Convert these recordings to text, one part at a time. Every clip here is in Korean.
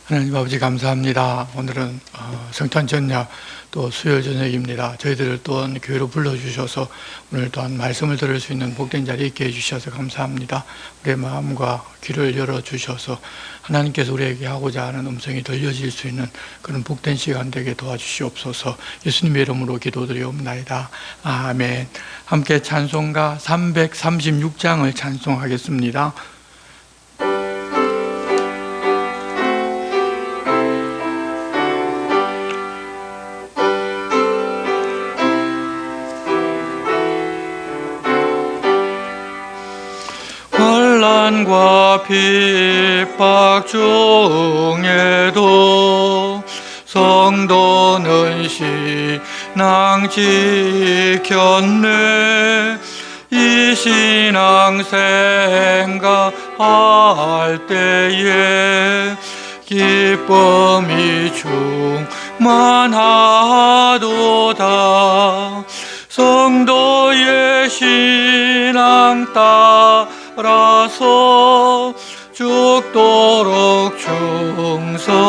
하나님 아버지 감사합니다. 오늘은 성탄 전야 또 수요일 저녁입니다. 저희들을 또한 교회로 불러주셔서 오늘 또한 말씀을 들을 수 있는 복된 자리에 있게 해주셔서 감사합니다. 우리의 마음과 귀를 열어주셔서 하나님께서 우리에게 하고자 하는 음성이 들려질 수 있는 그런 복된 시간 되게 도와주시옵소서. 예수님의 이름으로 기도드리옵나이다. 아멘. 함께 찬송가 336장을 찬송하겠습니다. 환난과 핍박 중에도 성도는 신앙 지켰네. 이 신앙 생각할 때에 기쁨이 충만하도다. 성도의 신앙 따라서 죽도록 충성하겠네.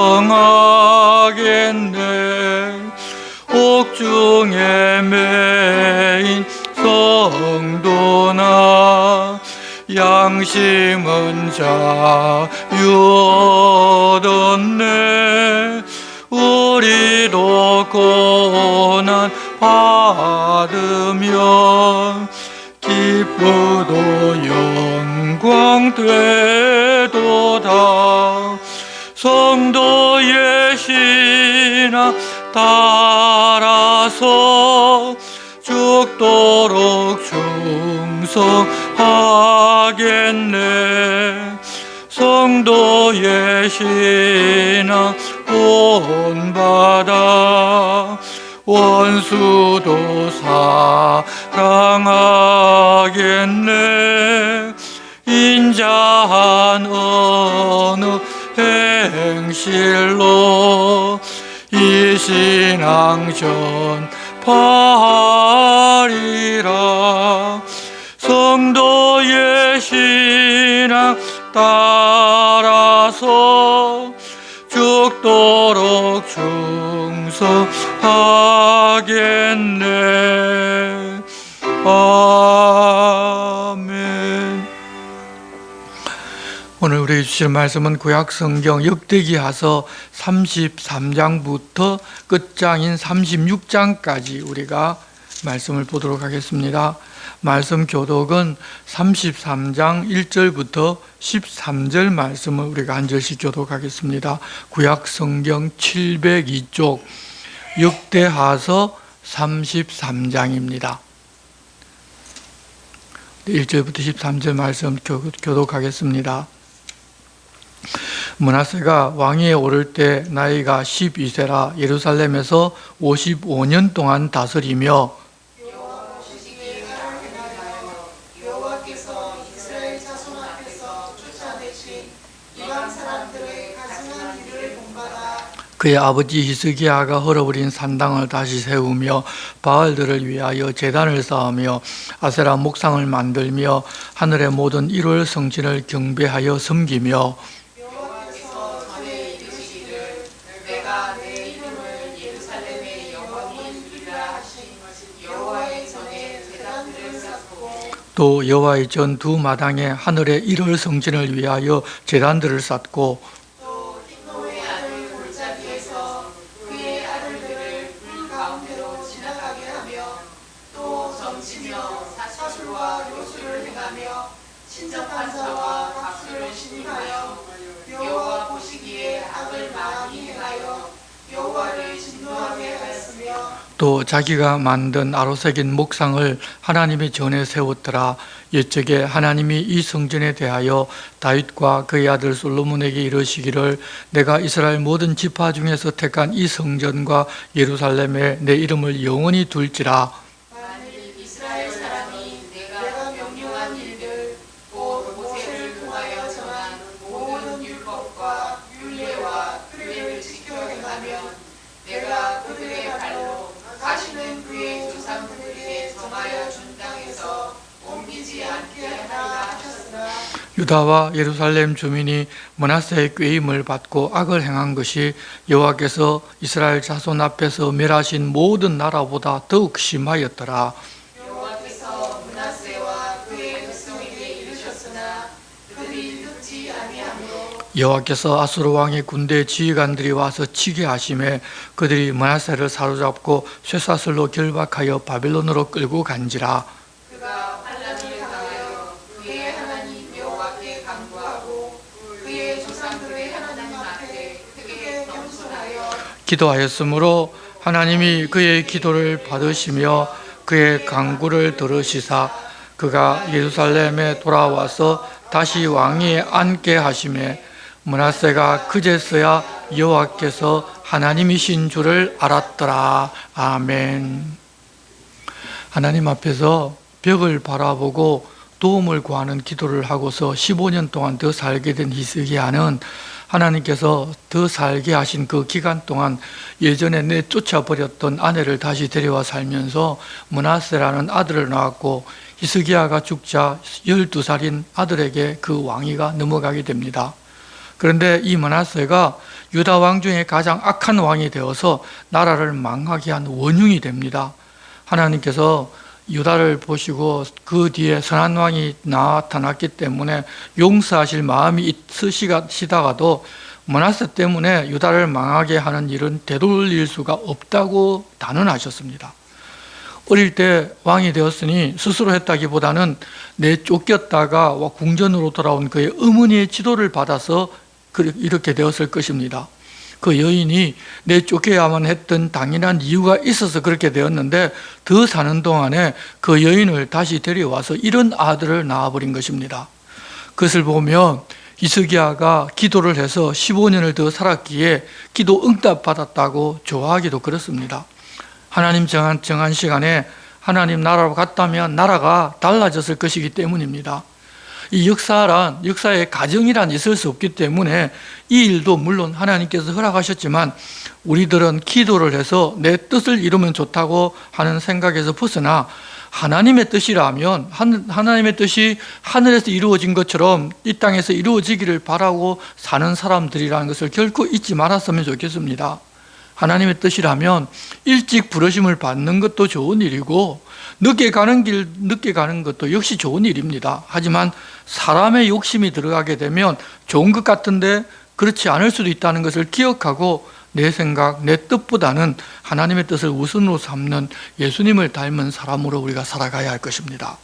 옥중에 매인 성도나 양심은 자유 얻었네. 우리도 고난 받으면 기쁘도 영광 되도다. 성도의 신앙 따라서 죽도록 충성하겠네. 성도의 신앙 본받아 원수도 사랑하겠네. 인자한 어느 행실로 이 신앙 전파하리라. 성도의 신앙 따라서 죽도록 충성하겠네. 아멘. 오늘 우리 주실 말씀은 구약성경 역대기하서 33장부터 끝장인 36장까지 우리가 말씀을 보도록 하겠습니다. 말씀 교독은 33장 1절부터 13절 말씀을 우리가 한 절씩 교독하겠습니다. 구약성경 702쪽 역대하서 33장입니다. 1절부터 13절 말씀 교독하겠습니다. 므낫세가 왕위에 오를 때 나이가 12세라 예루살렘에서 55년 동안 다스리며 그의 아버지 히스기야가 헐어버린 산당을 다시 세우며 바알들을 위하여 제단을 쌓으며 아세라 목상을 만들며 하늘의 모든 1월 성신을 경배하여 섬기며 또 여호와의 전 두 마당에 하늘의 1월 성신을 위하여 제단들을 쌓고 또 자기가 만든 아로새긴 목상을 하나님의 전에 세웠더라. 옛적에 하나님이 이 성전에 대하여 다윗과 그의 아들 솔로몬에게 이르시기를 내가 이스라엘 모든 지파 중에서 택한 이 성전과 예루살렘에 내 이름을 영원히 둘지라. 유다와 예루살렘 주민이 므낫세의 꾀임을 받고 악을 행한 것이 여호와께서 이스라엘 자손 앞에서 멸하신 모든 나라보다 더욱 심하였더라. 여호와께서 므낫세와 그의 백성에게 이르셨으나 그들이 듣지 아니하므로 여호와께서 아수르 왕의 군대 지휘관들이 와서 치게 하심에 그들이 므낫세를 사로잡고 쇠사슬로 결박하여 바벨론으로 끌고 간지라. 그가 환난을 당하여 그의 하나님 여호와께 간구하고 그의 조상들의 하나님 앞에 크게 겸손하여 기도하였으므로 하나님이 그의 기도를 받으시며 그의 간구를 들으시사 그가 예루살렘에 돌아와서 다시 왕위에 앉게 하심에 므낫세가 그제서야 여호와께서 하나님이신 줄을 알았더라. 아멘. 하나님 앞에서 벽을 바라보고 도움을 구하는 기도를 하고서 15년 동안 더 살게 된 히스기야는 하나님께서 더 살게 하신 그 기간 동안 예전에 내쫓아버렸던 아내를 다시 데려와 살면서 므낫세라는 아들을 낳았고 히스기야가 죽자 12살인 아들에게 그 왕위가 넘어가게 됩니다. 그런데 이 므낫세가 유다 왕 중에 가장 악한 왕이 되어서 나라를 망하게 한 원흉이 됩니다. 하나님께서 유다를 보시고 그 뒤에 선한 왕이 나타났기 때문에 용서하실 마음이 있으시다가도 므낫세 때문에 유다를 망하게 하는 일은 되돌릴 수가 없다고 단언하셨습니다. 어릴 때 왕이 되었으니 스스로 했다기보다는 내쫓겼다가 궁전으로 돌아온 그의 어머니의 지도를 받아서 이렇게 되었을 것입니다. 그 여인이 내쫓겨야만 했던 당연한 이유가 있어서 그렇게 되었는데 더 사는 동안에 그 여인을 다시 데려와서 이런 아들을 낳아버린 것입니다. 그것을 보면 히스기야가 기도를 해서 15년을 더 살았기에 기도 응답 받았다고 좋아하기도 그렇습니다. 하나님 정한 시간에 하나님 나라로 갔다면 나라가 달라졌을 것이기 때문입니다. 이 역사의 가정이란 있을 수 없기 때문에 이 일도 물론 하나님께서 허락하셨지만 우리들은 기도를 해서 내 뜻을 이루면 좋다고 하는 생각에서 벗어나 하나님의 뜻이라면 하나님의 뜻이 하늘에서 이루어진 것처럼 이 땅에서 이루어지기를 바라고 사는 사람들이라는 것을 결코 잊지 말았으면 좋겠습니다. 하나님의 뜻이라면 일찍 부르심을 받는 것도 좋은 일이고 늦게 가는 것도 역시 좋은 일입니다. 하지만 사람의 욕심이 들어가게 되면 좋은 것 같은데 그렇지 않을 수도 있다는 것을 기억하고 내 생각, 내 뜻보다는 하나님의 뜻을 우선으로 삼는 예수님을 닮은 사람으로 우리가 살아가야 할 것입니다.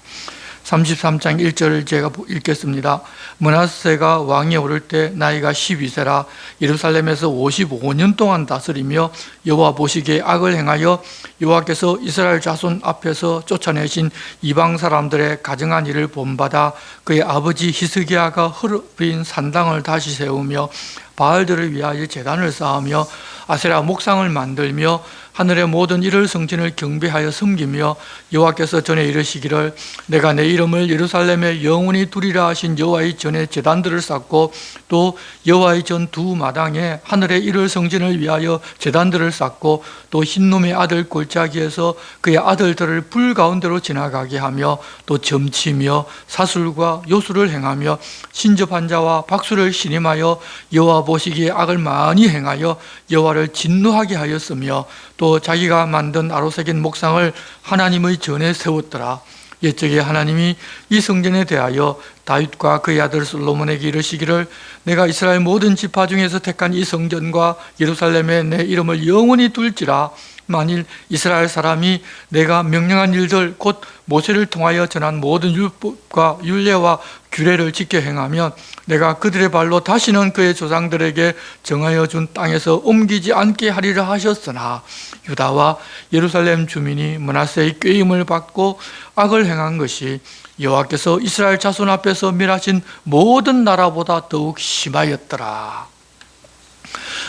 33장 1절을 제가 읽겠습니다. 므낫세가 왕위에 오를 때 나이가 12세라 예루살렘에서 55년 동안 다스리며 여호와 보시기에 악을 행하여 여호와께서 이스라엘 자손 앞에서 쫓아내신 이방 사람들의 가증한 일을 본받아 그의 아버지 히스기야가 허브인 산당을 다시 세우며 바알들을 위하여 제단을 쌓으며 아세라 목상을 만들며 하늘의 모든 이를 성전을 경배하여 섬기며 여호와께서 전에 이르시기를 내가 내 이름을 예루살렘에 영원히 두리라 하신 여호와의 전에 제단들을 쌓고 또 여호와의 전 두 마당에 하늘의 이를 성전을 위하여 제단들을 쌓고 또 흰놈의 아들 골짜기에서 그의 아들들을 불 가운데로 지나가게 하며 또 점치며 사술과 요술을 행하며 신접한 자와 박수를 신임하여 여호와 보시기에 악을 많이 행하여 여호와를 진노하게 하였으며 또 자기가 만든 아로새긴 목상을 하나님의 전에 세웠더라. 옛적에 하나님이 이 성전에 대하여 다윗과 그의 아들 솔로몬에게 이르시기를 내가 이스라엘 모든 지파 중에서 택한 이 성전과 예루살렘에 내 이름을 영원히 둘지라. 만일 이스라엘 사람이 내가 명령한 일들 곧 모세를 통하여 전한 모든 율법과 율례와 규례를 지켜 행하면 내가 그들의 발로 다시는 그의 조상들에게 정하여 준 땅에서 옮기지 않게 하리라 하셨으나 유다와 예루살렘 주민이 므낫세의 꾀임을 받고 악을 행한 것이 여호와께서 이스라엘 자손 앞에서 멸하신 모든 나라보다 더욱 심하였더라.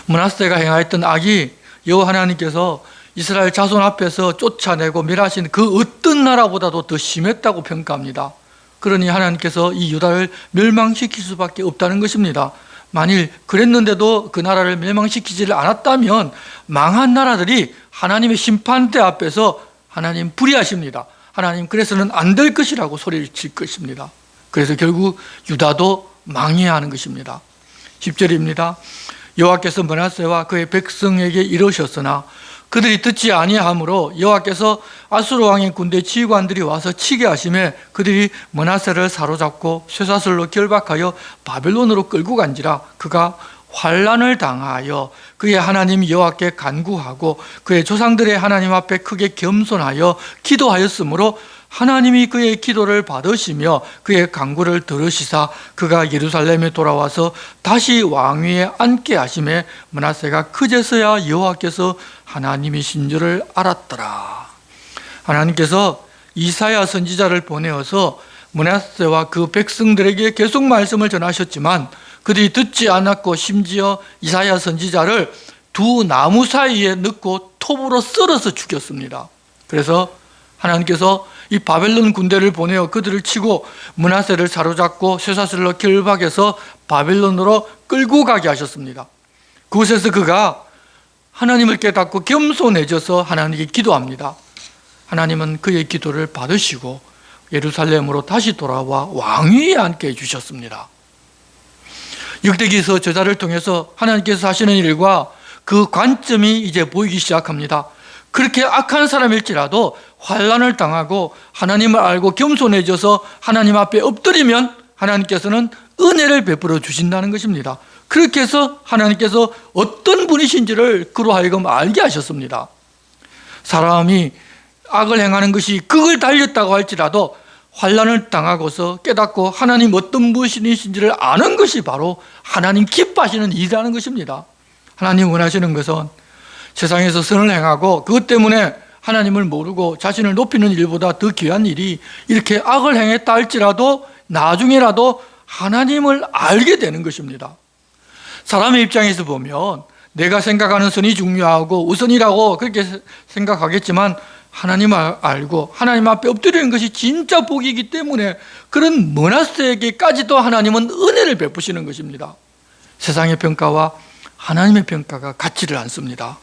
므낫세가 행하였던 악이 여호와 하나님께서 이스라엘 자손 앞에서 쫓아내고 멸하신 그 어떤 나라보다도 더 심했다고 평가합니다. 그러니 하나님께서 이 유다를 멸망시킬 수밖에 없다는 것입니다. 만일 그랬는데도 그 나라를 멸망시키지를 않았다면 망한 나라들이 하나님의 심판대 앞에서 하나님 불의하십니다. 하나님 그래서는 안 될 것이라고 소리를 칠 것입니다. 그래서 결국 유다도 망해야 하는 것입니다. 10절입니다. 여호와께서 므낫세와 그의 백성에게 이르셨으나 그들이 듣지 아니하므로 여호와께서 아수르 왕의 군대 지휘관들이 와서 치게 하심에 그들이 므낫세를 사로잡고 쇠사슬로 결박하여 바벨론으로 끌고 간지라. 그가 환난을 당하여 그의 하나님 여호와께 간구하고 그의 조상들의 하나님 앞에 크게 겸손하여 기도하였으므로 하나님이 그의 기도를 받으시며 그의 간구를 들으시사 그가 예루살렘에 돌아와서 다시 왕위에 앉게 하심에 므낫세가 그제서야 여호와께서 하나님이신 줄을 알았더라. 하나님께서 이사야 선지자를 보내어서 므낫세와 그 백성들에게 계속 말씀을 전하셨지만 그들이 듣지 않았고 심지어 이사야 선지자를 두 나무 사이에 넣고 톱으로 썰어서 죽였습니다. 그래서 하나님께서 이 바벨론 군대를 보내어 그들을 치고 므낫세를 사로잡고 쇠사슬로 결박해서 바벨론으로 끌고 가게 하셨습니다. 그곳에서 그가 하나님을 깨닫고 겸손해져서 하나님께 기도합니다. 하나님은 그의 기도를 받으시고 예루살렘으로 다시 돌아와 왕위에 앉게 해주셨습니다. 역대기서 저자를 통해서 하나님께서 하시는 일과 그 관점이 이제 보이기 시작합니다. 그렇게 악한 사람일지라도 환난을 당하고 하나님을 알고 겸손해져서 하나님 앞에 엎드리면 하나님께서는 은혜를 베풀어 주신다는 것입니다. 그렇게 해서 하나님께서 어떤 분이신지를 그로 하여금 알게 하셨습니다. 사람이 악을 행하는 것이 극을 달렸다고 할지라도 환난을 당하고서 깨닫고 하나님 어떤 분이신지를 아는 것이 바로 하나님 기뻐하시는 일이라는 것입니다. 하나님 원하시는 것은 세상에서 선을 행하고 그것 때문에 하나님을 모르고 자신을 높이는 일보다 더 귀한 일이 이렇게 악을 행했다 할지라도 나중에라도 하나님을 알게 되는 것입니다. 사람의 입장에서 보면 내가 생각하는 선이 중요하고 우선이라고 그렇게 생각하겠지만 하나님을 알고 하나님 앞에 엎드리는 것이 진짜 복이기 때문에 그런 므낫세에게까지도 하나님은 은혜를 베푸시는 것입니다. 세상의 평가와 하나님의 평가가 같지를 않습니다.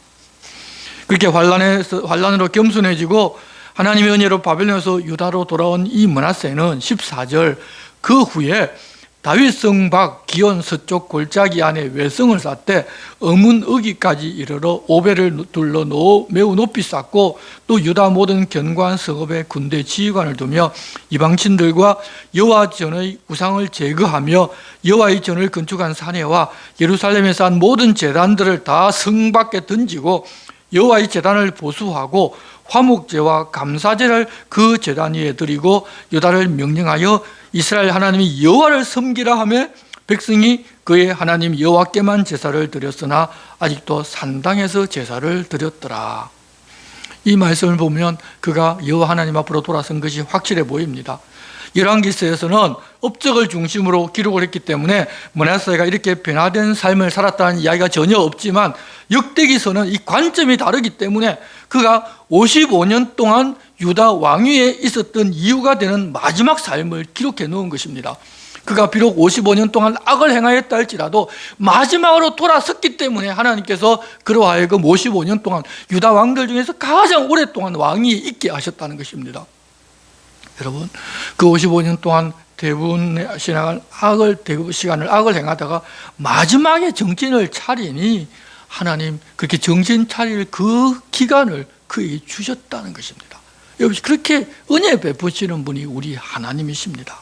그렇게 환난으로 겸손해지고 하나님의 은혜로 바벨론에서 유다로 돌아온 이 므낫세는 14절 그 후에 다윗성 밖 기온 서쪽 골짜기 안에 외성을 쌓되 어문어기까지 이르러 오벨을 둘러 매우 높이 쌓고 또 유다 모든 견고한 성읍에 군대 지휘관을 두며 이방신들과 여호와 전의 우상을 제거하며 여호와의 전을 건축한 사내와 예루살렘에 쌓은 모든 제단들을 다 성 밖에 던지고 여호와의 제단을 보수하고 화목제와 감사제를 그 제단 위에 드리고 유다를 명령하여 이스라엘 하나님이 여호와를 섬기라 하며 백성이 그의 하나님 여호와께만 제사를 드렸으나 아직도 산당에서 제사를 드렸더라. 이 말씀을 보면 그가 여호와 하나님 앞으로 돌아선 것이 확실해 보입니다. 열왕기서에서는 업적을 중심으로 기록을 했기 때문에 므낫세가 이렇게 변화된 삶을 살았다는 이야기가 전혀 없지만 역대기서는 이 관점이 다르기 때문에 그가 55년 동안 유다 왕위에 있었던 이유가 되는 마지막 삶을 기록해 놓은 것입니다. 그가 비록 55년 동안 악을 행하였다 할지라도 마지막으로 돌아섰기 때문에 하나님께서 그로 하여금 55년 동안 유다 왕들 중에서 가장 오랫동안 왕위에 있게 하셨다는 것입니다. 여러분, 그 55년 동안 대부분의 시간을 악을 행하다가 마지막에 정신을 차리니 하나님 그렇게 정신 차릴 그 기간을 그에게 주셨다는 것입니다. 여러분, 그렇게 은혜 베푸시는 분이 우리 하나님이십니다.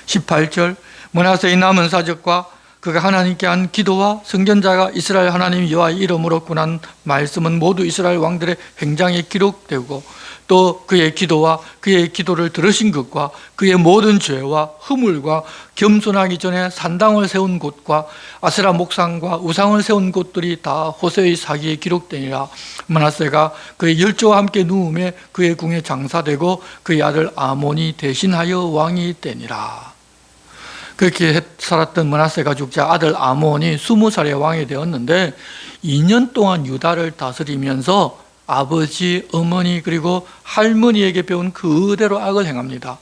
18절 므낫세의 남은 사적과 그가 하나님께 한 기도와 선견자가 이스라엘 하나님 여호와의 이름으로 군한 말씀은 모두 이스라엘 왕들의 행장에 기록되고 또 그의 기도와 그의 기도를 들으신 것과 그의 모든 죄와 허물과 겸손하기 전에 산당을 세운 곳과 아세라 목상과 우상을 세운 곳들이 다 호세의 사기에 기록되니라. 므낫세가 그의 열조와 함께 누움에 그의 궁에 장사되고 그의 아들 아몬이 대신하여 왕이 되니라. 그렇게 살았던 므낫세가 죽자 아들 아몬이 20살에 왕이 되었는데 2년 동안 유다를 다스리면서 아버지, 어머니 그리고 할머니에게 배운 그대로 악을 행합니다.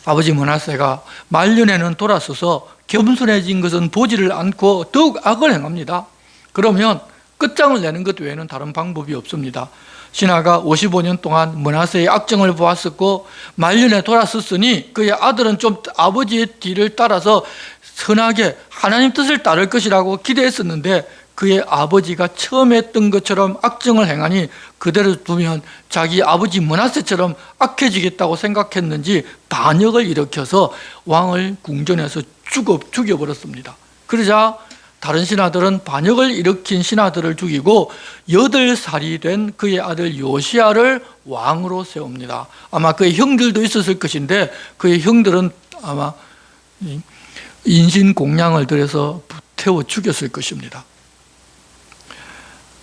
아버지 므낫세가 말년에는 돌아서서 겸손해진 것은 보지를 않고 더욱 악을 행합니다. 그러면 끝장을 내는 것 외에는 다른 방법이 없습니다. 신하가 55년 동안 므낫세의 악정을 보았었고 말년에 돌아섰으니 그의 아들은 좀 아버지의 뒤를 따라서 선하게 하나님 뜻을 따를 것이라고 기대했었는데 그의 아버지가 처음에 했던 것처럼 악정을 행하니 그대로 두면 자기 아버지 므낫세처럼 악해지겠다고 생각했는지 반역을 일으켜서 왕을 궁전에서 죽여버렸습니다. 그러자 다른 신하들은 반역을 일으킨 신하들을 죽이고 8살이 된 그의 아들 요시야를 왕으로 세웁니다. 아마 그의 형들도 있었을 것인데 그의 형들은 아마 인신공양을 들여서 태워 죽였을 것입니다.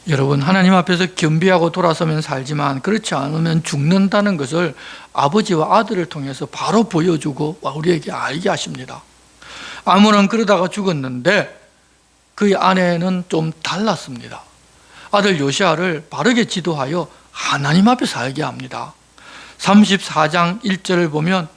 여러분, 하나님 앞에서 겸비하고 돌아서면 살지만 그렇지 않으면 죽는다는 것을 아버지와 아들을 통해서 바로 보여주고 우리에게 알게 하십니다. 아몬은 그러다가 죽었는데 그의 아내는 좀 달랐습니다. 아들 요시야를 바르게 지도하여 하나님 앞에 살게 합니다. 34장 1절을 보면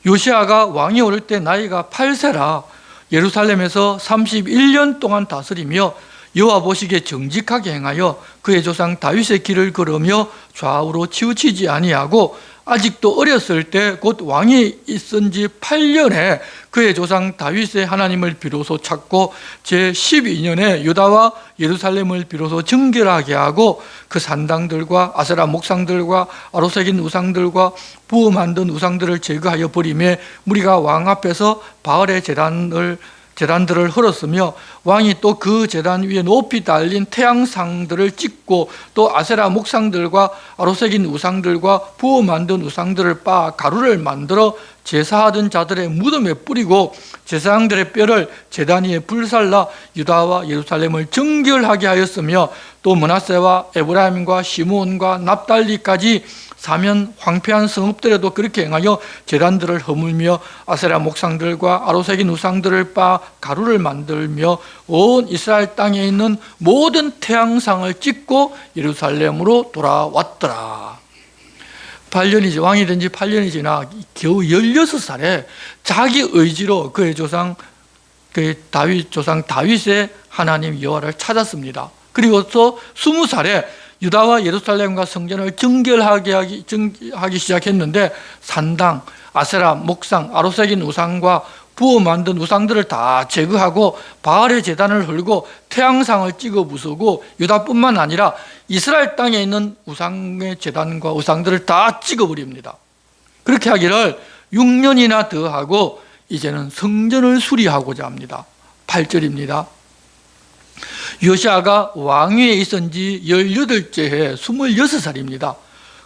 요시야가 왕이 오를 때 나이가 8세라 예루살렘에서 31년 동안 다스리며 여호와 보시기에 정직하게 행하여 그의 조상 다윗의 길을 걸으며 좌우로 치우치지 아니하고 아직도 어렸을 때 곧 왕이 있은 지 8년에 그의 조상 다윗의 하나님을 비로소 찾고 제12년에 유다와 예루살렘을 비로소 정결하게 하고 그 산당들과 아세라 목상들과 아로새긴 우상들과 부어 만든 우상들을 제거하여 버리매 무리가 왕 앞에서 바알의 제단들을 헐었으며 왕이 또 그 제단 위에 높이 달린 태양상들을 찍고 또 아세라 목상들과 아로새긴 우상들과 부어 만든 우상들을 빻아 가루를 만들어 제사하던 자들의 무덤에 뿌리고 제사장들의 뼈를 제단 위에 불살라 유다와 예루살렘을 정결하게 하였으며 또 므낫세와 에브라임과 시므온과 납달리까지 사면 황폐한 성읍들에도 그렇게 행하여 제단들을 허물며 아세라 목상들과 아로새긴 우상들을 빻아 가루를 만들며 온 이스라엘 땅에 있는 모든 태양상을 찍고 예루살렘으로 돌아왔더라. 8년이지 왕이 된 지 8년이 지나 겨우 16살에 자기 의지로 그의 조상 다윗의 하나님 여호와를 찾았습니다. 그리고 또 20살에 유다와 예루살렘과 성전을 정결하게 하기 시작했는데 산당, 아세라, 목상, 아로새긴 우상과 부어 만든 우상들을 다 제거하고 바알의 제단을 헐고 태양상을 찍어 부수고 유다뿐만 아니라 이스라엘 땅에 있는 우상의 제단과 우상들을 다 찍어버립니다. 그렇게 하기를 6년이나 더 하고 이제는 성전을 수리하고자 합니다. 8절입니다. 요시야가 왕위에 있은 지 18째 해 26살입니다.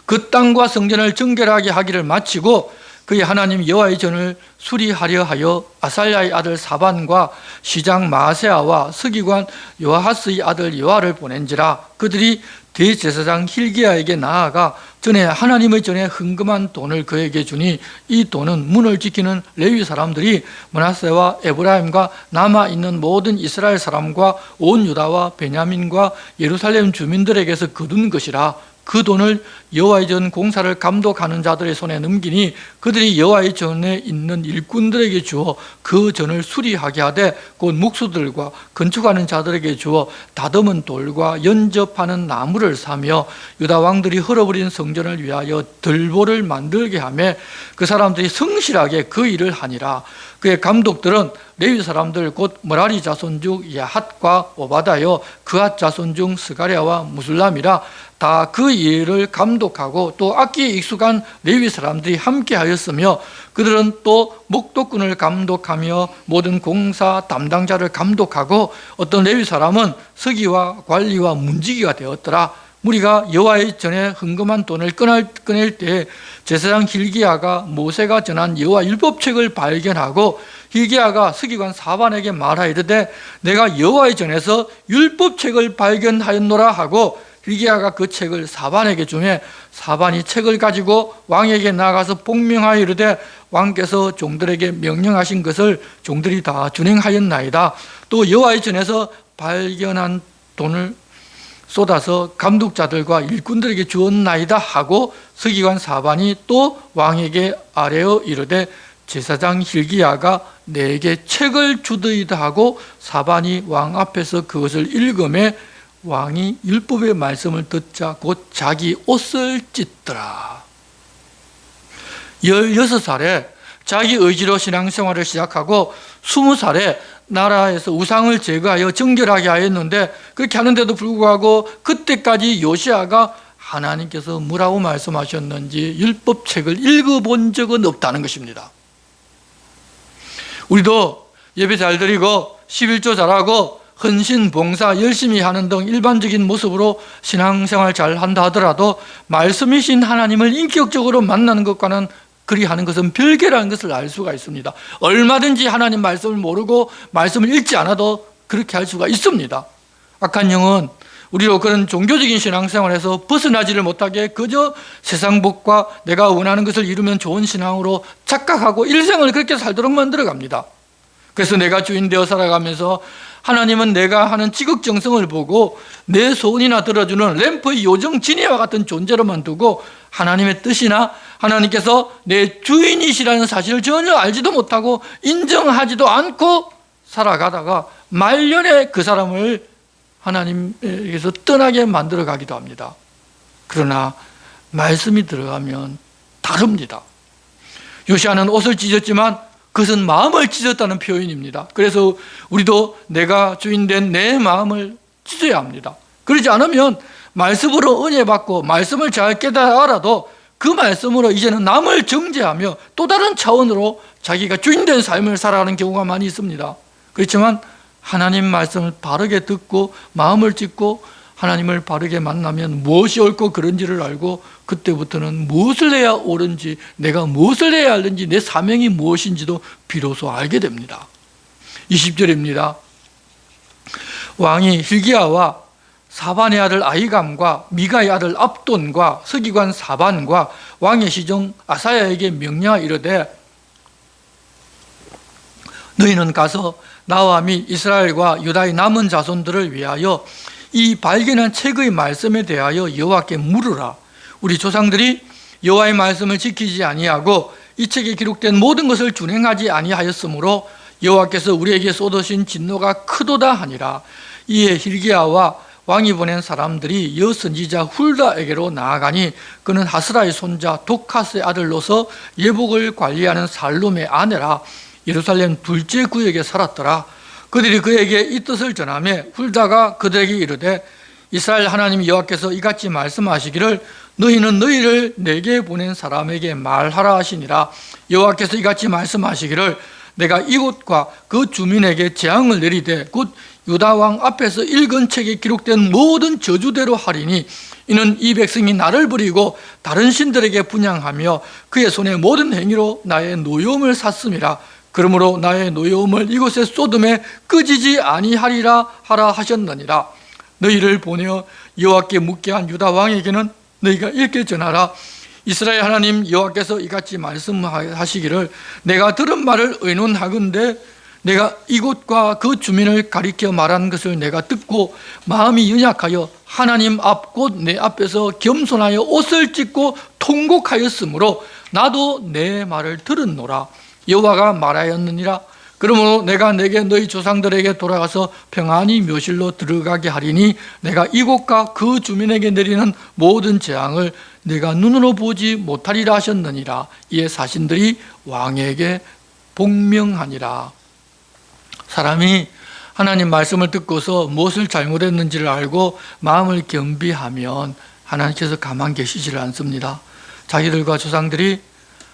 그 땅과 성전을 정결하게 하기를 마치고 그의 하나님 여호와의 전을 수리하려 하여 아살랴의 아들 사반과 시장 마세아와 서기관 요아하스의 아들 요아를 보낸지라. 그들이 대제사장 힐기야에게 나아가 전에 하나님의 전에 헌금한 돈을 그에게 주니 이 돈은 문을 지키는 레위 사람들이 므낫세와 에브라임과 남아있는 모든 이스라엘 사람과 온 유다와 베냐민과 예루살렘 주민들에게서 거둔 것이라. 그 돈을 여호와의 전 공사를 감독하는 자들의 손에 넘기니 그들이 여호와의 전에 있는 일꾼들에게 주어 그 전을 수리하게 하되 곧 목수들과 건축하는 자들에게 주어 다듬은 돌과 연접하는 나무를 사며 유다 왕들이 헐어버린 성전을 위하여 들보를 만들게 하며 그 사람들이 성실하게 그 일을 하니라. 그의 감독들은 레위 사람들 곧 머라리 자손 중 야핫과 오바다여 그핫 자손 중 스가랴와 무술람이라. 다 그 일을 감독하고 또 악기에 익숙한 레위 사람들이 함께 하였으며 그들은 또 목도꾼을 감독하며 모든 공사 담당자를 감독하고 어떤 레위 사람은 서기와 관리와 문지기가 되었더라. 무리가 여호와의 전에 헌금한 돈을 꺼낼 때 제사장 힐기야가 모세가 전한 여호와 율법책을 발견하고 힐기야가 서기관 사반에게 말하이르되 내가 여호와의 전에서 율법책을 발견하였노라 하고 힐기야가 그 책을 사반에게 주매 사반이 책을 가지고 왕에게 나가서 복명하여 이르되 왕께서 종들에게 명령하신 것을 종들이 다 준행하였나이다. 또 여호와의 전에서 발견한 돈을 쏟아서 감독자들과 일꾼들에게 주었나이다 하고 서기관 사반이 또 왕에게 아뢰어 이르되 제사장 힐기야가 내게 책을 주더이다 하고 사반이 왕 앞에서 그것을 읽음에 왕이 율법의 말씀을 듣자 곧 자기 옷을 찢더라. 16살에 자기 의지로 신앙생활을 시작하고 20살에 나라에서 우상을 제거하여 정결하게 하였는데, 그렇게 하는데도 불구하고 그때까지 요시아가 하나님께서 뭐라고 말씀하셨는지 율법책을 읽어본 적은 없다는 것입니다. 우리도 예배 잘 드리고 11조 잘하고 헌신, 봉사 열심히 하는 등 일반적인 모습으로 신앙생활 잘 한다 하더라도 말씀이신 하나님을 인격적으로 만나는 것과는 그리하는 것은 별개라는 것을 알 수가 있습니다. 얼마든지 하나님 말씀을 모르고 말씀을 읽지 않아도 그렇게 할 수가 있습니다. 악한 영은 우리로 그런 종교적인 신앙생활에서 벗어나지를 못하게 그저 세상 복과 내가 원하는 것을 이루면 좋은 신앙으로 착각하고 일생을 그렇게 살도록 만들어갑니다. 그래서 내가 주인 되어 살아가면서 하나님은 내가 하는 지극정성을 보고 내 소원이나 들어주는 램프의 요정 지니와 같은 존재로만 두고 하나님의 뜻이나 하나님께서 내 주인이시라는 사실을 전혀 알지도 못하고 인정하지도 않고 살아가다가 말년에 그 사람을 하나님에게서 떠나게 만들어 가기도 합니다. 그러나 말씀이 들어가면 다릅니다. 요시아는 옷을 찢었지만 그것은 마음을 찢었다는 표현입니다. 그래서 우리도 내가 주인된 내 마음을 찢어야 합니다. 그러지 않으면 말씀으로 은혜 받고 말씀을 잘 깨달아 알아도 그 말씀으로 이제는 남을 정죄하며 또 다른 차원으로 자기가 주인된 삶을 살아가는 경우가 많이 있습니다. 그렇지만 하나님 말씀을 바르게 듣고 마음을 찢고 하나님을 바르게 만나면 무엇이 옳고 그른지를 알고 그때부터는 무엇을 해야 옳은지, 내가 무엇을 해야 하는지, 내 사명이 무엇인지도 비로소 알게 됩니다. 20절입니다. 왕이 hil기야와 사반의 아들 아히감과 미가의 아들 압돈과 서기관 사반과 왕의 시종 아사야에게 명령하여 이르되, 너희는 가서 나와 및 이스라엘과 유다의 남은 자손들을 위하여 이 발견한 책의 말씀에 대하여 여호와께 물으라. 우리 조상들이 여호와의 말씀을 지키지 아니하고 이 책에 기록된 모든 것을 준행하지 아니하였으므로 여호와께서 우리에게 쏟으신 진노가 크도다 하니라. 이에 hil기야와 왕이 보낸 사람들이 여선지자 훌다에게로 나아가니 그는 하스라의 손자 도카스의 아들로서 예복을 관리하는 살룸의 아내라. 예루살렘 둘째 구역에 살았더라. 그들이 그에게 이 뜻을 전하며 훌다가 그들에게 이르되, 이스라엘 하나님 여호와께서 이같이 말씀하시기를 너희는 너희를 내게 보낸 사람에게 말하라 하시니라. 여호와께서 이같이 말씀하시기를 내가 이곳과 그 주민에게 재앙을 내리되 곧 유다 왕 앞에서 읽은 책에 기록된 모든 저주대로 하리니 이는 이 백성이 나를 버리고 다른 신들에게 분향하며 그의 손의 모든 행위로 나의 노여움을 샀음이라. 그러므로 나의 노여움을 이곳에 쏟음에 끄지지 아니하리라 하라 하셨느니라. 너희를 보내어 여호와께 묻게 한 유다 왕에게는 너희가 이렇게 전하라. 이스라엘 하나님 여호와께서 이같이 말씀하시기를 내가 들은 말을 의논하건대 내가 이곳과 그 주민을 가리켜 말한 것을 내가 듣고 마음이 연약하여 하나님 앞 곧 내 앞에서 겸손하여 옷을 찢고 통곡하였으므로 나도 내 말을 들었노라. 여호와가 말하였느니라. 그러므로 내가 내게 너희 조상들에게 돌아가서 평안히 묘실로 들어가게 하리니 내가 이곳과 그 주민에게 내리는 모든 재앙을 내가 눈으로 보지 못하리라 하셨느니라. 이에 사신들이 왕에게 복명하니라. 사람이 하나님 말씀을 듣고서 무엇을 잘못했는지를 알고 마음을 겸비하면 하나님께서 가만 계시지를 않습니다. 자기들과 조상들이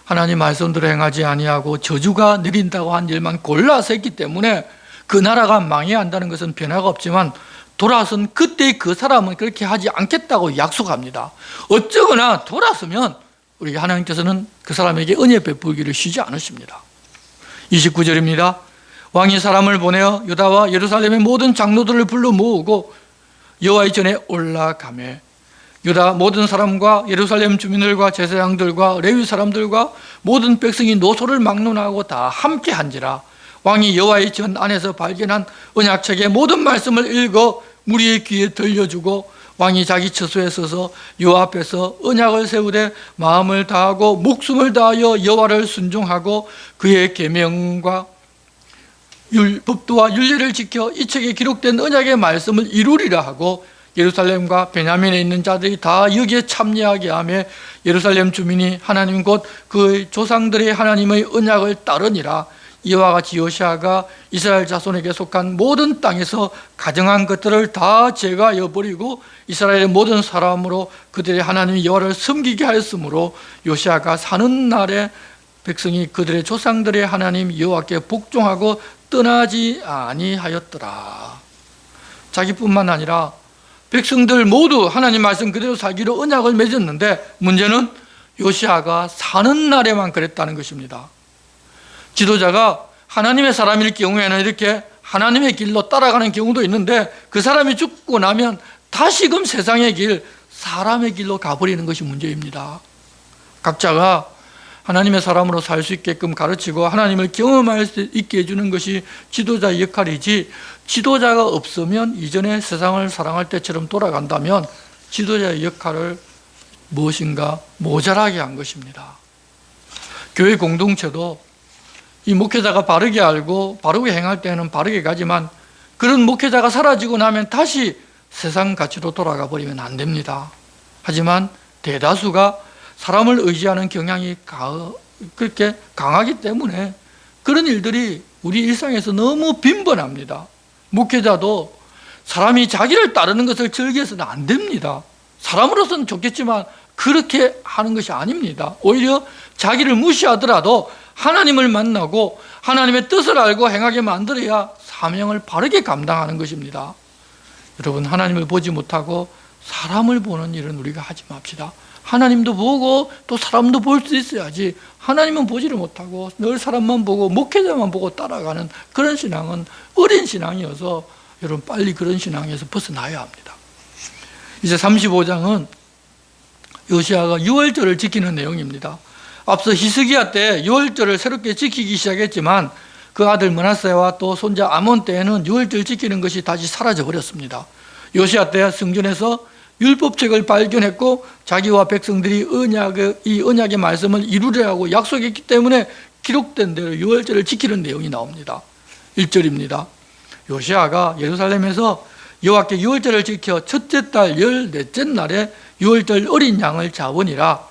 하나님 말씀대로 행하지 아니하고 저주가 내린다고 한 일만 골라서 했기 때문에 그 나라가 망해야 한다는 것은 변화가 없지만 돌아선 그때 그 사람은 그렇게 하지 않겠다고 약속합니다. 어쩌거나 돌아서면 우리 하나님께서는 그 사람에게 은혜 베푸기를 쉬지 않으십니다. 29절입니다. 왕이 사람을 보내어 유다와 예루살렘의 모든 장로들을 불러 모으고 여호와의 전에 올라가매 유다 모든 사람과 예루살렘 주민들과 제사장들과 레위 사람들과 모든 백성이 노소를 막론하고 다 함께 한지라. 왕이 여호와의 전 안에서 발견한 언약책의 모든 말씀을 읽어 무리의 귀에 들려주고 왕이 자기 처소에 서서 여호와 앞에서 언약을 세우되 마음을 다하고 목숨을 다하여 여호와를 순종하고 그의 계명과 법도와 율례를 지켜 이 책에 기록된 언약의 말씀을 이루리라 하고 예루살렘과 베냐민에 있는 자들이 다 여기에 참여하게 하며 예루살렘 주민이 하나님 곧 그 조상들의 하나님의 언약을 따르니라. 이와 같이 요시아가 이스라엘 자손에게 속한 모든 땅에서 가정한 것들을 다 제거하여 버리고 이스라엘의 모든 사람으로 그들의 하나님 여호와를 섬기게 하였으므로 요시아가 사는 날에 백성이 그들의 조상들의 하나님 여호와께 복종하고 떠나지 아니하였더라. 자기뿐만 아니라 백성들 모두 하나님 말씀 그대로 살기로 언약을 맺었는데 문제는 요시아가 사는 날에만 그랬다는 것입니다. 지도자가 하나님의 사람일 경우에는 이렇게 하나님의 길로 따라가는 경우도 있는데 그 사람이 죽고 나면 다시금 세상의 길, 사람의 길로 가버리는 것이 문제입니다. 각자가 하나님의 사람으로 살 수 있게끔 가르치고 하나님을 경험할 수 있게 해주는 것이 지도자의 역할이지, 지도자가 없으면 이전에 세상을 사랑할 때처럼 돌아간다면 지도자의 역할을 무엇인가 모자라게 한 것입니다. 교회 공동체도 이 목회자가 바르게 알고 바르게 행할 때는 바르게 가지만 그런 목회자가 사라지고 나면 다시 세상 가치로 돌아가 버리면 안 됩니다. 하지만 대다수가 사람을 의지하는 경향이 그렇게 강하기 때문에 그런 일들이 우리 일상에서 너무 빈번합니다. 목회자도 사람이 자기를 따르는 것을 즐겨서는 안 됩니다. 사람으로서는 좋겠지만 그렇게 하는 것이 아닙니다. 오히려 자기를 무시하더라도 하나님을 만나고 하나님의 뜻을 알고 행하게 만들어야 사명을 바르게 감당하는 것입니다. 여러분, 하나님을 보지 못하고 사람을 보는 일은 우리가 하지 맙시다. 하나님도 보고 또 사람도 볼 수 있어야지, 하나님은 보지를 못하고 늘 사람만 보고 목회자만 보고 따라가는 그런 신앙은 어린 신앙이어서 여러분 빨리 그런 신앙에서 벗어나야 합니다. 이제 35장은 요시아가 유월절을 지키는 내용입니다. 앞서 히스기야 때 유월절을 새롭게 지키기 시작했지만 그 아들 므낫세와 또 손자 아몬 때에는 유월절 지키는 것이 다시 사라져 버렸습니다. 요시아 때 성전에서 율법책을 발견했고 자기와 백성들이 이 언약의 말씀을 이루려 하고 약속했기 때문에 기록된 대로 유월절을 지키는 내용이 나옵니다. 1절입니다. 요시아가 예루살렘에서 여호와께 유월절을 지켜 첫째 달 14째 날에 유월절 어린 양을 잡으니라.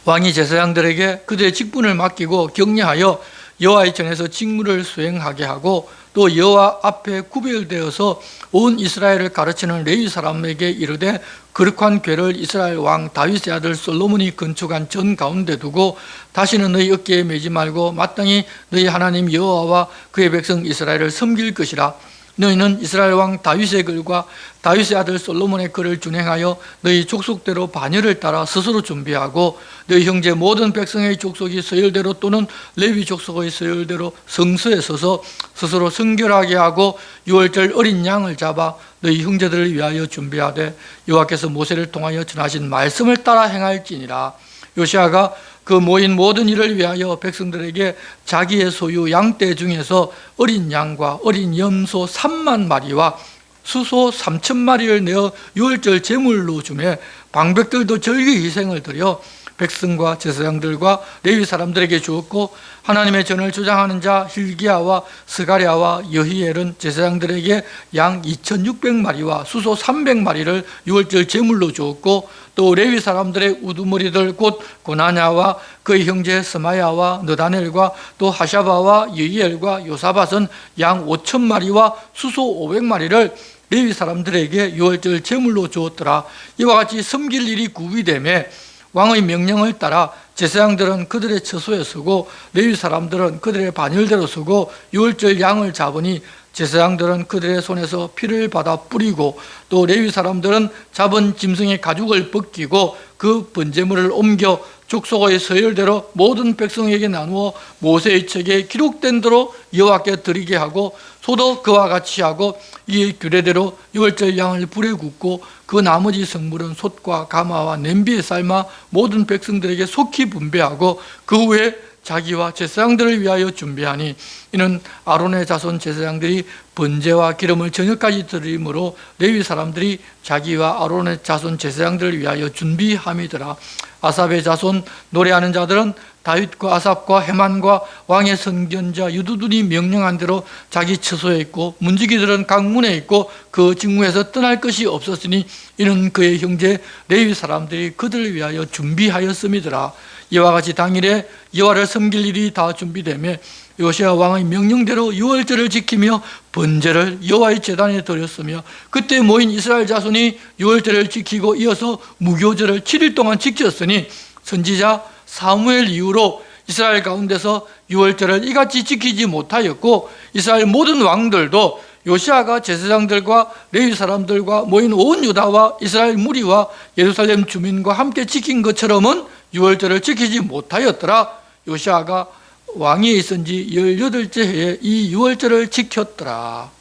왕이 제사장들에게 그들의 직분을 맡기고 격려하여 여호와의 전에서 직무를 수행하게 하고 또 여호와 앞에 구별되어서 온 이스라엘을 가르치는 레위 사람에게 이르되 거룩한 궤를 이스라엘 왕 다윗의 아들 솔로몬이 건축한 전 가운데 두고 다시는 너희 어깨에 매지 말고 마땅히 너희 하나님 여호와와 그의 백성 이스라엘을 섬길 것이라. 너희는 이스라엘 왕 다윗의 글과 다윗의 아들 솔로몬의 글을 준행하여 너희 족속대로 반열을 따라 스스로 준비하고 너희 형제 모든 백성의 족속이 서열대로 또는 레위 족속의 서열대로 성서에 서서 스스로 성결하게 하고 유월절 어린 양을 잡아 너희 형제들을 위하여 준비하되 여호와께서 모세를 통하여 전하신 말씀을 따라 행할지니라. 요시아가 그 모인 모든 일을 위하여 백성들에게 자기의 소유 양떼 중에서 어린 양과 어린 염소 3만 마리와 수소 3천 마리를 내어 유월절 제물로 주매 방백들도 절기 희생을 드려 백성과 제사장들과 레위 사람들에게 주었고 하나님의 전을 주장하는 자 hil기야와 스가랴와 여히엘은 제사장들에게 양 2,600마리와 수소 300마리를 유월절 제물로 주었고 또 레위 사람들의 우두머리들 곧 고나냐와 그의 형제 스마야와 느다넬과 또 하샤바와 여히엘과 요사밧은 양 5,000마리와 수소 500마리를 레위 사람들에게 유월절 제물로 주었더라. 이와 같이 섬길 일이 구비되매 왕의 명령을 따라 제사장들은 그들의 처소에 서고 레위 사람들은 그들의 반열대로 서고 유월절 양을 잡으니 제사장들은 그들의 손에서 피를 받아 뿌리고 또 레위 사람들은 잡은 짐승의 가죽을 벗기고 그 번제물을 옮겨 족속의 서열대로 모든 백성에게 나누어 모세의 책에 기록된 대로 여호와께 드리게 하고 소도 그와 같이 하고 이 규례대로 유월절 양을 불에 굽고 그 나머지 성물은 솥과 가마와 냄비에 삶아 모든 백성들에게 속히 분배하고 그 후에 자기와 제사장들을 위하여 준비하니 이는 아론의 자손 제사장들이 번제와 기름을 저녁까지 드리므로 레위 사람들이 자기와 아론의 자손 제사장들을 위하여 준비함이더라. 아삽의 자손 노래하는 자들은 다윗과 아삽과 헤만과 왕의 선견자 유두둔이 명령한 대로 자기 처소에 있고 문지기들은 각 문에 있고 그 직무에서 떠날 것이 없었으니 이는 그의 형제 레위 사람들이 그들을 위하여 준비하였음이더라. 이와 같이 당일에 여호와를 섬길 일이 다 준비되며 요시야 왕의 명령대로 유월절을 지키며 번제를 여호와의 제단에 드렸으며 그때 모인 이스라엘 자손이 유월절을 지키고 이어서 무교절을 7일 동안 지켰으니 선지자 사무엘 이후로 이스라엘 가운데서 유월절을 이같이 지키지 못하였고 이스라엘 모든 왕들도 요시아가 제사장들과 레위 사람들과 모인 온 유다와 이스라엘 무리와 예루살렘 주민과 함께 지킨 것처럼은 유월절을 지키지 못하였더라. 요시아가 왕위에 있은 지 18째 해에 이 유월절을 지켰더라.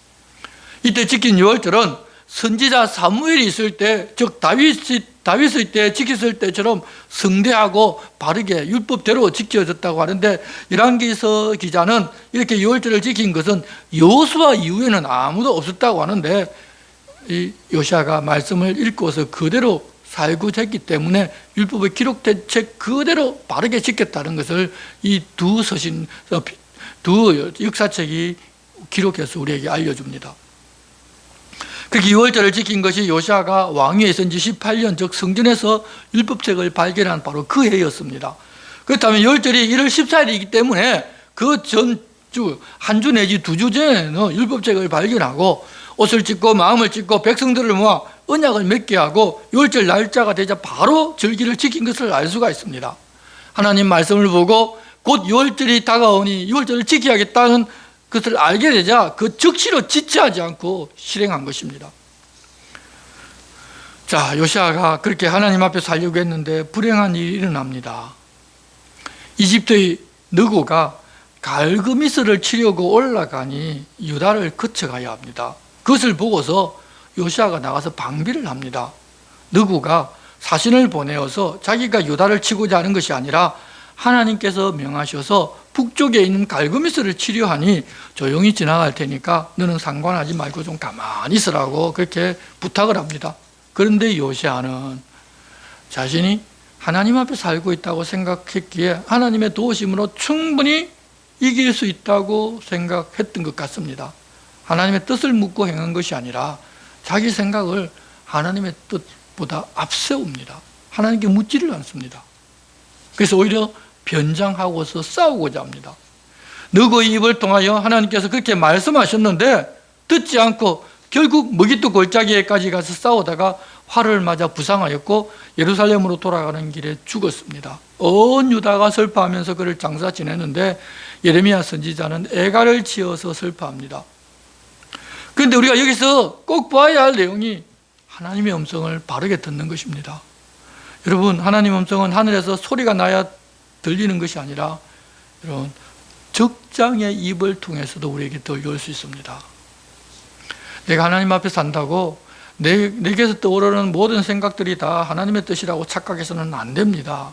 이때 지킨 유월절은 선지자 사무엘이 있을 때, 즉 다윗의 때 지켰을 때처럼 성대하고 바르게 율법대로 지켜졌다고 하는데, 열왕기서 기자는 이렇게 유월절을 지킨 것은 여호수아 이후에는 아무도 없었다고 하는데, 이 요시아가 말씀을 읽고서 그대로 살고 졌기 때문에 율법에 기록된 책 그대로 바르게 지켰다는 것을 이 두 역사책이 기록해서 우리에게 알려줍니다. 그렇게 유월절을 지킨 것이 요시아가 왕위에 있은 지 18년, 즉 성전에서 율법책을 발견한 바로 그 해였습니다. 그렇다면 유월절이 1월 14일이기 때문에 그 전주, 한 주 내지 2주 전에는 율법책을 발견하고 옷을 찢고 마음을 찢고 백성들을 모아 언약을 맺게 하고 유월절 날짜가 되자 바로 절기를 지킨 것을 알 수가 있습니다. 하나님 말씀을 보고 곧 유월절이 다가오니 유월절을 지켜야겠다는 것을 알게 되자 그 즉시로 지체하지 않고 실행한 것입니다. 자, 요시아가 그렇게 하나님 앞에 살려고 했는데 불행한 일이 일어납니다. 이집트의 느고가 갈그미스를 치려고 올라가니 유다를 거쳐가야 합니다. 그것을 보고서 요시아가 나가서 방비를 합니다. 느고가 사신을 보내어서 자기가 유다를 치고자 하는 것이 아니라 하나님께서 명하셔서 북쪽에 있는 갈그미스를 치려 하니 조용히 지나갈 테니까 너는 상관하지 말고 좀 가만히 있으라고 그렇게 부탁을 합니다. 그런데 요시아는 자신이 하나님 앞에 살고 있다고 생각했기에 하나님의 도우심으로 충분히 이길 수 있다고 생각했던 것 같습니다. 하나님의 뜻을 묻고 행한 것이 아니라 자기 생각을 하나님의 뜻보다 앞세웁니다. 하나님께 묻지를 않습니다. 그래서 오히려 변장하고서 싸우고자 합니다. 너의 입을 통하여 하나님께서 그렇게 말씀하셨는데 듣지 않고 결국 머깃도 골짜기에까지 가서 싸우다가 화를 맞아 부상하였고 예루살렘으로 돌아가는 길에 죽었습니다. 온 유다가 슬퍼하면서 그를 장사 지내는데 예레미야 선지자는 애가를 지어서 슬퍼합니다. 그런데 우리가 여기서 꼭 봐야 할 내용이 하나님의 음성을 바르게 듣는 것입니다. 여러분, 하나님의 음성은 하늘에서 소리가 나야 들리는 것이 아니라 여러분 적장의 입을 통해서도 우리에게 들려올 수 있습니다. 내가 하나님 앞에 산다고 내게서 떠오르는 모든 생각들이 다 하나님의 뜻이라고 착각해서는 안 됩니다.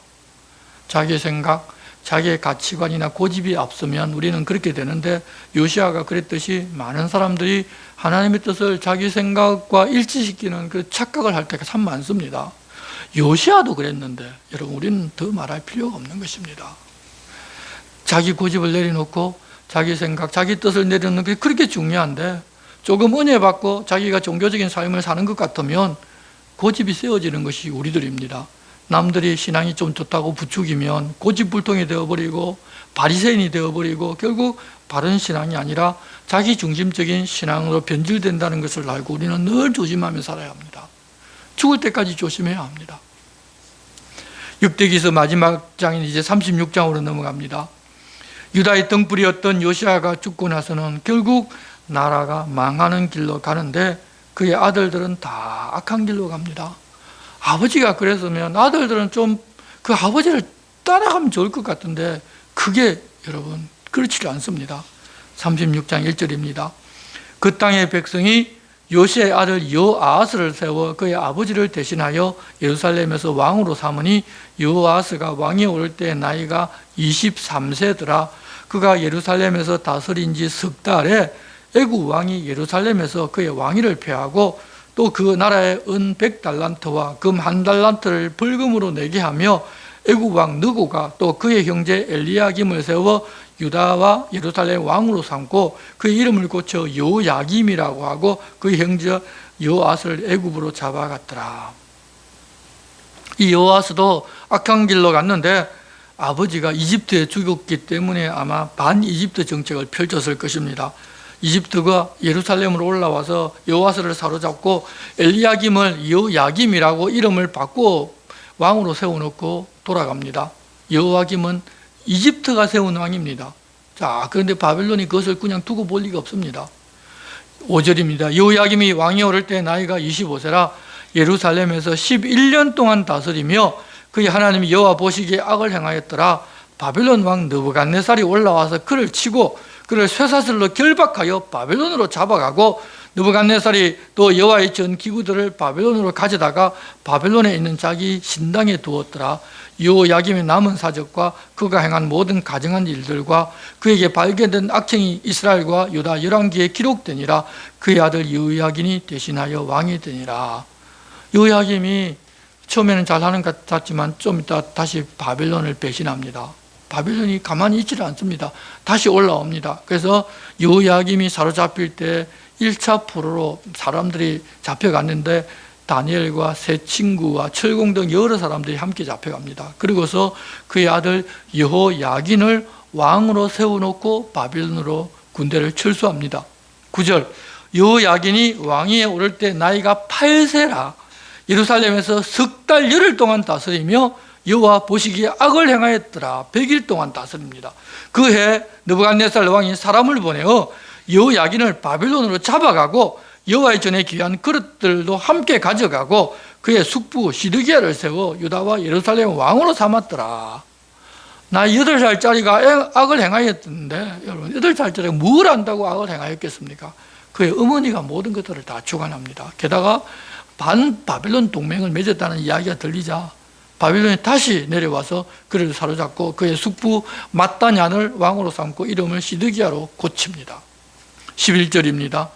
자기의 생각, 자기의 가치관이나 고집이 앞서면 우리는 그렇게 되는데 요시아가 그랬듯이 많은 사람들이 하나님의 뜻을 자기 생각과 일치시키는 그 착각을 할 때가 참 많습니다. 요시아도 그랬는데 여러분 우리는 더 말할 필요가 없는 것입니다. 자기 고집을 내려놓고 자기 생각, 자기 뜻을 내려놓는 게 그렇게 중요한데 조금 은혜 받고 자기가 종교적인 삶을 사는 것 같으면 고집이 세워지는 것이 우리들입니다. 남들이 신앙이 좀 좋다고 부추기면 고집불통이 되어버리고 바리새인이 되어버리고 결국 바른 신앙이 아니라 자기 중심적인 신앙으로 변질된다는 것을 알고 우리는 늘 조심하며 살아야 합니다. 죽을 때까지 조심해야 합니다. 율법기서 마지막 장인 이제 36장으로 넘어갑니다. 유다의 등불이었던 요시아가 죽고 나서는 결국 나라가 망하는 길로 가는데 그의 아들들은 다 악한 길로 갑니다. 아버지가 그랬으면 아들들은 좀 그 아버지를 따라가면 좋을 것 같은데 그게 여러분 그렇지 않습니다. 36장 1절입니다. 그 땅의 백성이 요시아의 아들 여호아스를 세워 그의 아버지를 대신하여 예루살렘에서 왕으로 삼으니 여호아스가 왕에 오를 때 나이가 23세더라. 그가 예루살렘에서 다스린 지 석 달에 애굽 왕이 예루살렘에서 그의 왕위를 폐하고 또 그 나라에 은 100달란트와 금 1달란트를 벌금으로 내게 하며 애굽 왕 느고가 또 그의 형제 엘리야김을 세워 유다와 예루살렘 왕으로 삼고 그의 이름을 고쳐 여야김이라고 하고 그의 형제 여아스를 애굽으로 잡아갔더라. 이 여아스도 악한 길로 갔는데 아버지가 이집트에 죽었기 때문에 아마 반이집트 정책을 펼쳤을 것입니다. 이집트가 예루살렘으로 올라와서 여호와스를 사로잡고 엘리야김을 여야김이라고 이름을 바꾸어 왕으로 세워놓고 돌아갑니다. 여야김은 이집트가 세운 왕입니다. 자, 그런데 바벨론이 그것을 그냥 두고 볼 리가 없습니다. 5절입니다. 여야김이 왕이 오를 때 나이가 25세라 예루살렘에서 11년 동안 다스리며 그의 하나님 여호와 보시기에 악을 행하였더라. 바벨론 왕 느부갓네살이 올라와서 그를 치고 그를 쇠사슬로 결박하여 바벨론으로 잡아가고 느부갓네살이 또 여호와의 전 기구들을 바벨론으로 가져다가 바벨론에 있는 자기 신당에 두었더라. 여호야김의 남은 사적과 그가 행한 모든 가증한 일들과 그에게 발견된 악행이 이스라엘과 유다 열왕기에 기록되니라. 그의 아들 여호야긴이 대신하여 왕이 되니라. 여호야김이 처음에는 잘하는 것 같지만 좀 이따 다시 바벨론을 배신합니다. 바벨론이 가만히 있지를 않습니다. 다시 올라옵니다. 그래서 여호야김이 사로잡힐 때 1차 포로로 사람들이 잡혀갔는데 다니엘과 세 친구와 철공 등 여러 사람들이 함께 잡혀갑니다. 그리고서 그의 아들 여호야긴을 왕으로 세워놓고 바벨론으로 군대를 철수합니다. 9절 여호야긴이 왕위에 오를 때 나이가 8세라 예루살렘에서 석 달 열흘 동안 다스리며 여호와 보시기에 악을 행하였더라. 100일 동안 다스립니다. 그해 느부갓네살 왕이 사람을 보내어 여호야긴을 바벨론으로 잡아가고 여호와의 전에 귀한 그릇들도 함께 가져가고 그의 숙부 시드기야를 세워 유다와 예루살렘 왕으로 삼았더라. 나이 8살짜리가 악을 행하였는데 여러분 8살짜리가 뭘 안다고 악을 행하였겠습니까? 그의 어머니가 모든 것들을 다 주관합니다. 게다가 반 바벨론 동맹을 맺었다는 이야기가 들리자 바벨론이 다시 내려와서 그를 사로잡고 그의 숙부 mat단얀을 왕으로 삼고 이름을 시드기야로 고칩니다. 11절입니다.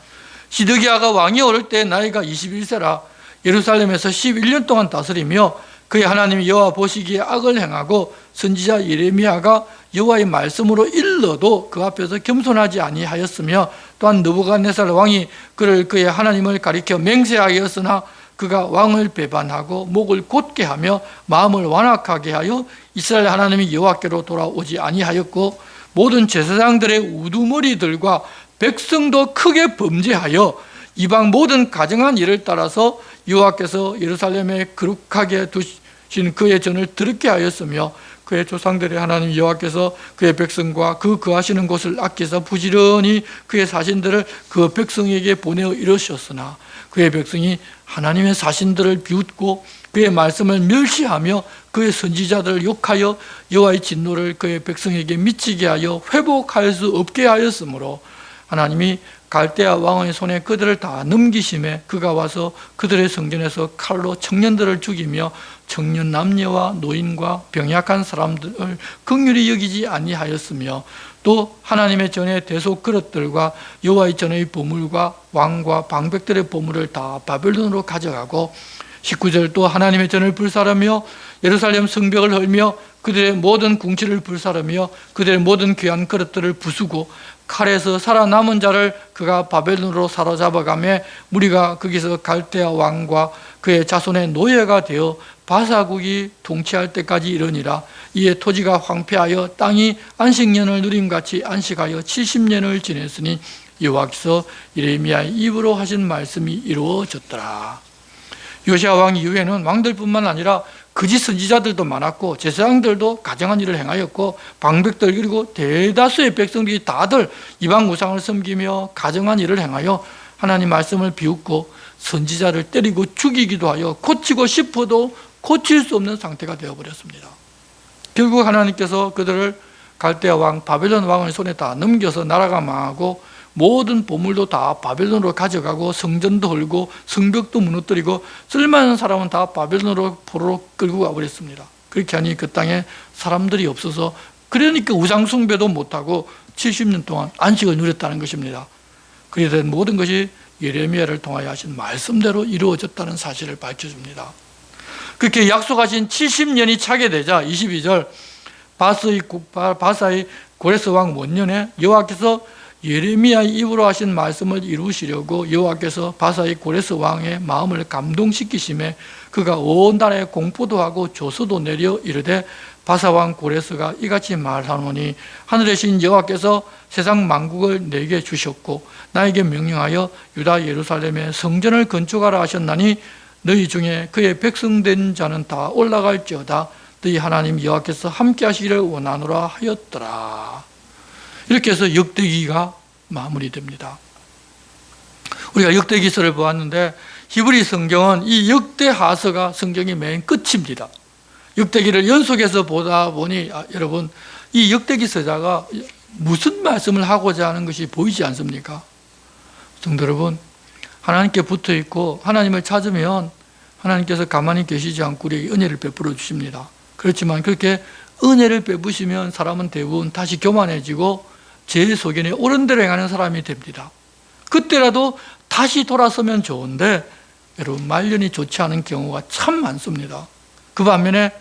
시드기야가 왕이 오를 때 나이가 21세라 예루살렘에서 11년 동안 다스리며 그의 하나님 여호와 보시기에 악을 행하고 선지자 예레미야가 여호와의 말씀으로 일러도 그 앞에서 겸손하지 아니하였으며 또한 느부갓네살 왕이 그를 그의 하나님을 가리켜 맹세하였으나 그가 왕을 배반하고 목을 곧게 하며 마음을 완악하게 하여 이스라엘 하나님이 여호와께로 돌아오지 아니하였고 모든 제사장들의 우두머리들과 백성도 크게 범죄하여 이방 모든 가증한 일을 따라서 여호와께서 예루살렘에 거룩하게 두신 그의 전을 더럽게 하였으며 그의 조상들의 하나님 여호와께서 그의 백성과 그 거하시는 곳을 아끼사 부지런히 그의 사신들을 그 백성에게 보내어 이르셨으나 그의 백성이 하나님의 사신들을 비웃고 그의 말씀을 멸시하며 그의 선지자들을 욕하여 여호와의 진노를 그의 백성에게 미치게 하여 회복할 수 없게 하였으므로 하나님이 갈대아 왕의 손에 그들을 다 넘기심에 그가 와서 그들의 성전에서 칼로 청년들을 죽이며 청년 남녀와 노인과 병약한 사람들을 긍휼히 여기지 아니하였으며 또 하나님의 전의 대속 그릇들과 여호와의 전의 보물과 왕과 방백들의 보물을 다 바벨론으로 가져가고 19절 또 하나님의 전을 불사르며 예루살렘 성벽을 헐며 그들의 모든 궁치를 불사르며 그들의 모든 귀한 그릇들을 부수고 칼에서 살아남은 자를 그가 바벨론으로 사로잡아가며 무리가 거기서 갈대아 왕과 그의 자손의 노예가 되어 바사국이 통치할 때까지 이르니라. 이에 토지가 황폐하여 땅이 안식년을 누림같이 안식하여 70년을 지냈으니 여호와께서 예레미야의 입으로 하신 말씀이 이루어졌더라. 요시야 왕 이후에는 왕들뿐만 아니라 거짓 선지자들도 많았고 제사장들도 가증한 일을 행하였고 방백들 그리고 대다수의 백성들이 다들 이방 우상을 섬기며 가증한 일을 행하여 하나님 말씀을 비웃고 선지자를 때리고 죽이기도 하여 고치고 싶어도 고칠 수 없는 상태가 되어버렸습니다. 결국 하나님께서 그들을 갈대아 왕 바벨론 왕의 손에 다 넘겨서 나라가 망하고 모든 보물도 다 바벨론으로 가져가고 성전도 헐고 성벽도 무너뜨리고 쓸만한 사람은 다 바벨론으로 포로로 끌고 가버렸습니다. 그렇게 하니 그 땅에 사람들이 없어서 그러니까 우상 숭배도 못하고 70년 동안 안식을 누렸다는 것입니다. 그래서 모든 것이 예레미야를 통하여 하신 말씀대로 이루어졌다는 사실을 밝혀줍니다. 그렇게 약속하신 70년이 차게 되자 22절 바사의 고레스 왕 원년에 여호와께서 예레미야의 입으로 하신 말씀을 이루시려고 여호와께서 바사의 고레스 왕의 마음을 감동시키심에 그가 온 나라에 공포도 하고 조서도 내려 이르되 바사 왕 고레스가 이같이 말하노니 하늘의 신 여호와께서 세상 만국을 내게 주셨고 나에게 명령하여 유다 예루살렘에 성전을 건축하라 하셨나니 너희 중에 그의 백성된 자는 다 올라갈지어다 너희 하나님 여호와께서 함께 하시기를 원하노라 하였더라. 이렇게 해서 역대기가 마무리됩니다. 우리가 역대기서를 보았는데 히브리 성경은 이 역대하서가 성경의 맨 끝입니다. 역대기를 연속해서 보다 보니 여러분 이 역대기서자가 무슨 말씀을 하고자 하는 것이 보이지 않습니까? 성도 여러분, 하나님께 붙어 있고 하나님을 찾으면 하나님께서 가만히 계시지 않고 우리에게 은혜를 베풀어 주십니다. 그렇지만 그렇게 은혜를 베푸시면 사람은 대부분 다시 교만해지고 제 소견에 옳은 대로 행하는 사람이 됩니다. 그때라도 다시 돌아서면 좋은데 여러분 말년이 좋지 않은 경우가 참 많습니다. 그 반면에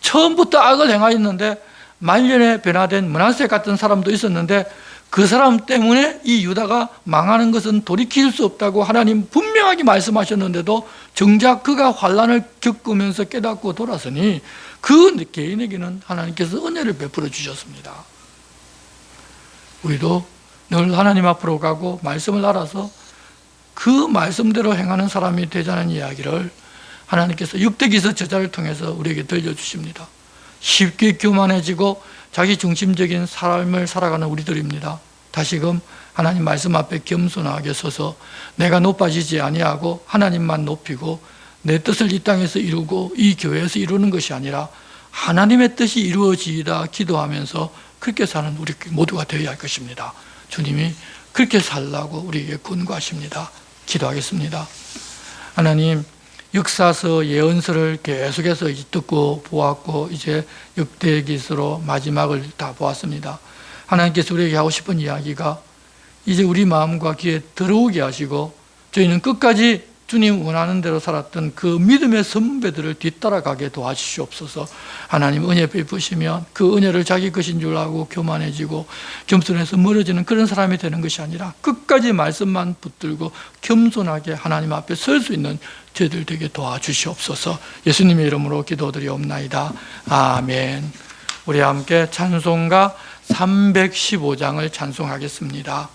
처음부터 악을 행하였는데 말년에 변화된 므낫세 같은 사람도 있었는데 그 사람 때문에 이 유다가 망하는 것은 돌이킬 수 없다고 하나님 분명하게 말씀하셨는데도 정작 그가 환난을 겪으면서 깨닫고 돌아서니 그 개인에게는 하나님께서 은혜를 베풀어 주셨습니다. 우리도 늘 하나님 앞으로 가고 말씀을 알아서 그 말씀대로 행하는 사람이 되자는 이야기를 하나님께서 역대기서 저자를 통해서 우리에게 들려주십니다. 쉽게 교만해지고 자기 중심적인 삶을 살아가는 우리들입니다. 다시금 하나님 말씀 앞에 겸손하게 서서 내가 높아지지 아니하고 하나님만 높이고 내 뜻을 이 땅에서 이루고 이 교회에서 이루는 것이 아니라 하나님의 뜻이 이루어지이다 기도하면서 그렇게 사는 우리 모두가 되어야 할 것입니다. 주님이 그렇게 살라고 우리에게 권고하십니다. 기도하겠습니다. 하나님, 역사서 예언서를 계속해서 듣고 보았고 이제 역대기서로 마지막을 다 보았습니다. 하나님께서 우리에게 하고 싶은 이야기가 이제 우리 마음과 귀에 들어오게 하시고 저희는 끝까지 주님 원하는 대로 살았던 그 믿음의 선배들을 뒤따라가게 도와주시옵소서. 하나님 은혜 베푸시면 그 은혜를 자기 것인 줄 알고 교만해지고 겸손해서 멀어지는 그런 사람이 되는 것이 아니라 끝까지 말씀만 붙들고 겸손하게 하나님 앞에 설 수 있는 저희들 되게 도와주시옵소서. 예수님의 이름으로 기도드리옵나이다. 아멘. 우리 함께 찬송가 315장을 찬송하겠습니다.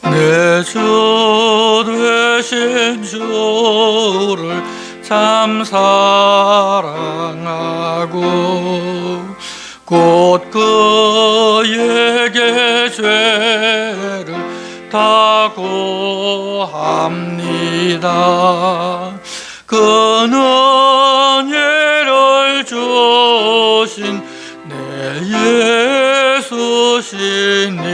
내 주 되신 주를 참 사랑하고 곧 그에게 죄를 다 고합니다. 그 은혜를 주신 내 예수시니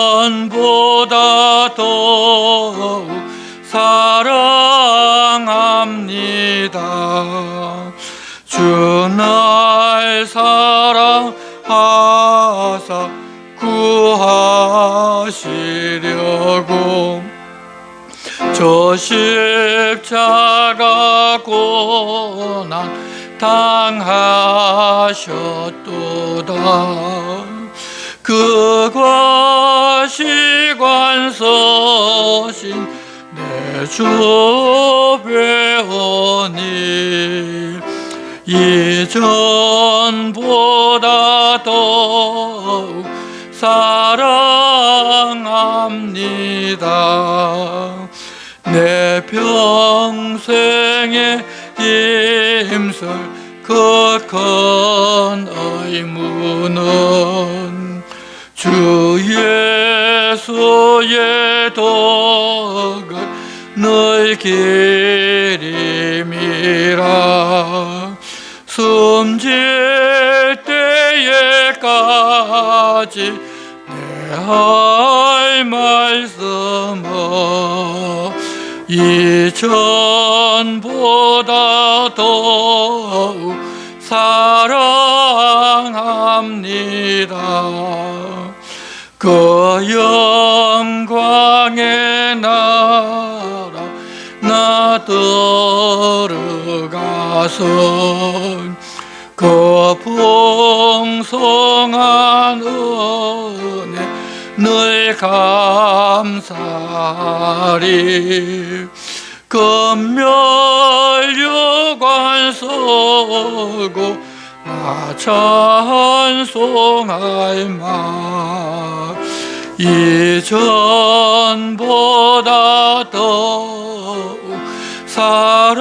이전보다 더욱 사랑합니다. 주 날 사랑하사 구하시려고 저 십자가 고난 당하셨도다. 그 과시관 서신 내 주 배우니 이전보다 더욱 사랑합니다. 내 평생에 힘쓸 그 큰 의무는 주 예수의 덕을 늘 기림이라. 숨질 때에까지 내 할 주의 말씀은 이전보다 더욱 사랑합니다. 그 영광의 나라 나 들어가서 그 풍성한 은혜 늘 감사리. 금멸유관 서고 나 찬송할 마. 이전보다 더욱 사랑합니다.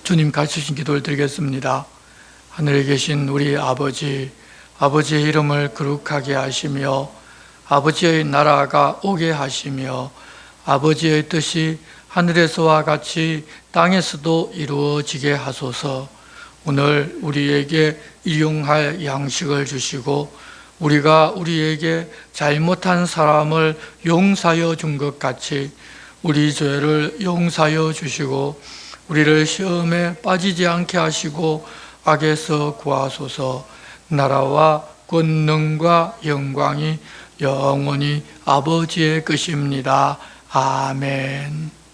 주님 가르치신 기도를 드리겠습니다. 하늘에 계신 우리 아버지, 아버지의 이름을 거룩하게 하시며 아버지의 나라가 오게 하시며 아버지의 뜻이 하늘에서와 같이 땅에서도 이루어지게 하소서. 오늘 우리에게 일용할 양식을 주시고 우리가 우리에게 잘못한 사람을 용서하여 준 것 같이 우리 죄를 용서하여 주시고 우리를 시험에 빠지지 않게 하시고 악에서 구하소서. 나라와 권능과 영광이 영원히 아버지의 것입니다. 아멘.